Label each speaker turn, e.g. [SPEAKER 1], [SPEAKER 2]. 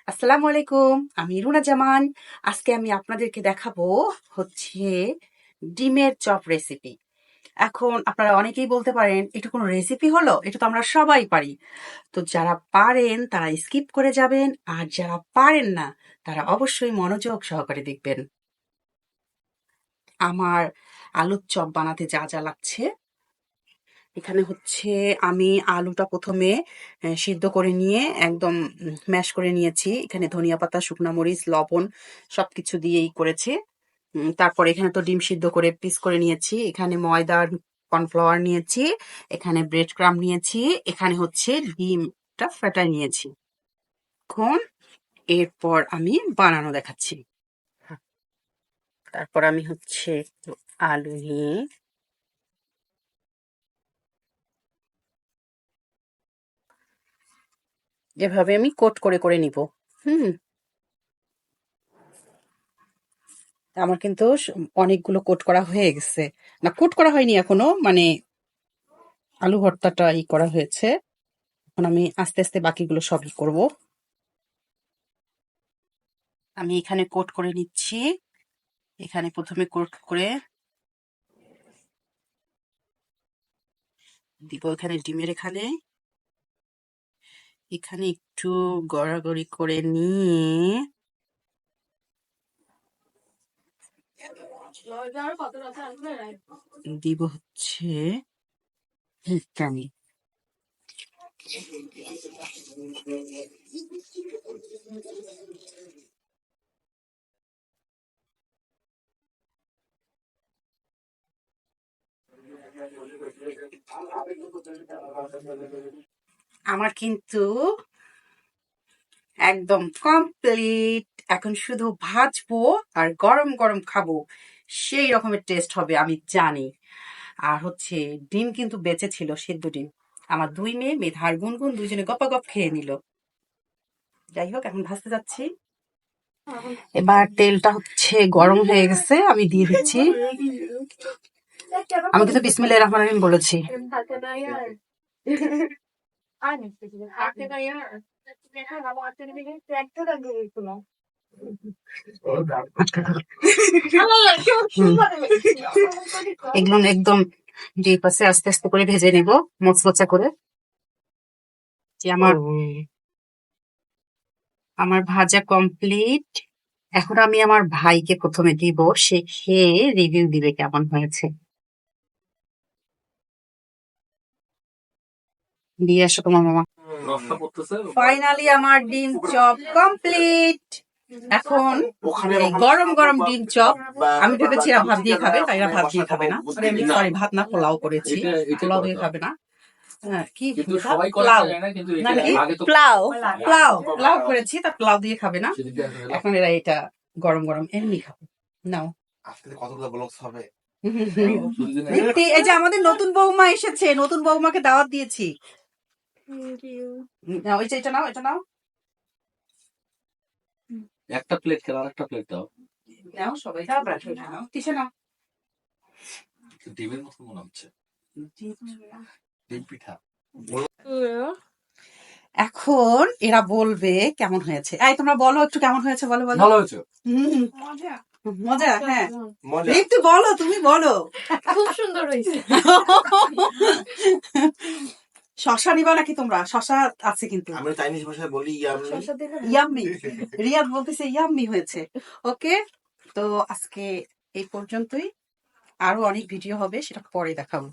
[SPEAKER 1] আসসালামু আলাইকুম, আমি রুনা জামান। আজকে আমি আপনাদেরকে দেখাবো হচ্ছে ডিমের চপ রেসিপি। এখন আপনারা অনেকেই বলতে পারেন এটা কোনো রেসিপি হলো, এটা তো আমরা সবাই পারি। তো যারা পারেন তারা স্কিপ করে যাবেন, আর যারা পারেন না তারা অবশ্যই মনোযোগ সহকারে দেখবেন। আমার আলুর চপ বানাতে যা যা লাগছে, এখানে হচ্ছে আমি আলুটা প্রথমে সিদ্ধ করে নিয়ে একদম ম্যাশ করে নিয়েছি। এখানে ধনিয়া পাতা, শুকনো মরিচ, লবণ সবকিছু দিয়েই করেছি। তারপর এখানে তো ডিম সিদ্ধ করে পিস করে নিয়েছি। এখানে ময়দার কর্নফ্লাওয়ার নিয়েছি, এখানে ব্রেড ক্রাম্ব নিয়েছি, এখানে হচ্ছে ডিমটা ফেটাই নিয়েছি। এখন এরপর আমি বানানো দেখাচ্ছি। তারপর আমি হচ্ছে একটু আলু নিয়ে এভাবে আমি কোট করে করে নিব। হুম আমার কিন্তু অনেকগুলো কোট করা হয়ে গেছে। না, কোট করা হয়নি এখনো, মানে আলু ভর্তাটা করা হয়েছে। এখন আমি আস্তে আস্তে বাকিগুলো সবই করব। আমি এখানে কোট করে নিচ্ছি। এখানে প্রথমে কোট করে দিব এখানে ডিমের এখানে। এখানে একটু গড়াগড়ি করে নিয়ে দিব হচ্ছে আমি আমার কিন্তু একদম কমপ্লিট। এখন শুধু ভাজবো আর গরম গরম খাবো, সেই রকমের টেস্ট হবে আমি জানি। আর হচ্ছে ডিম কিন্তু বেঁচে ছিল, সিদ্ধ ডিম। আমার দুই মেয়ে, মেধা আর গুনগুন, দুইজনে গপাগপ খেয়ে নিল। যাই হোক, এখন ভাজতে যাচ্ছি। এবার তেলটা হচ্ছে গরম হয়ে গেছে, আমি দিয়ে দিচ্ছি। আমি কিন্তু বিসমিল্লাহির রহমানির রহিম বলেছি। এগুলো একদম দুই পাশে আস্তে আস্তে করে ভেজে নেব, মচমচা করে। যে আমার আমার ভাজা কমপ্লিট। এখন আমি আমার ভাইকে প্রথমে দিব, সে খেয়ে রিভিউ দিবে কেমন হয়েছে। দিয়ে আসো তোমার মামা। ফাইনালি আমার ডিম চপ কমপ্লিট। এখন এই গরম গরম ডিম চপ, আমি ভেবেছিলাম ভাত দিয়ে খাবে, তাই না ভাত দিয়ে খাবে না। সরি, ভাত না, পোলাও করেছি। পোলাও দিয়ে খাবে না। হ্যাঁ, কি পোলাও নাকি পোলাও পোলাও পোলাও করেছি, তা পোলাও দিয়ে খাবে না। এখন এরা এটা গরম গরম এমনি খাবে। নাও। কতগুলো ব্লগস হবে? এই যে আমাদের নতুন বৌমা এসেছে, নতুন বৌমাকে দাওয়াত দিয়েছি। নাও, ওই যে এটা নাও, এটা নাও।
[SPEAKER 2] একটা প্লেট খেলা, আরেকটা প্লেট দাও।
[SPEAKER 1] নাও সবাই, দাও ব্রাশ ওইটা নাও, কিসে নাও।
[SPEAKER 2] ডিমের মতো মনে হচ্ছে, ডিম পিঠা।
[SPEAKER 1] এখন এরা বলবে কেমন হয়েছে। এই তোমরা বলো একটু কেমন হয়েছে, বলো বলো।
[SPEAKER 2] ভালো হয়েছে।
[SPEAKER 1] মজা, হ্যাঁ একটু বলো, তুমি বলো।
[SPEAKER 3] খুব সুন্দর হয়েছে।
[SPEAKER 1] শশা নিবা নাকি তোমরা? শশা আছে কিন্তু।
[SPEAKER 2] আমরা চাইনিজ ভাষায় বলি
[SPEAKER 1] ইয়াম্মি। রিয়াদ বলতেছে ইয়াম্মি হয়েছে। ওকে, তো আজকে এই পর্যন্তই। আরো অনেক ভিডিও হবে, সেটা পরে দেখাবো।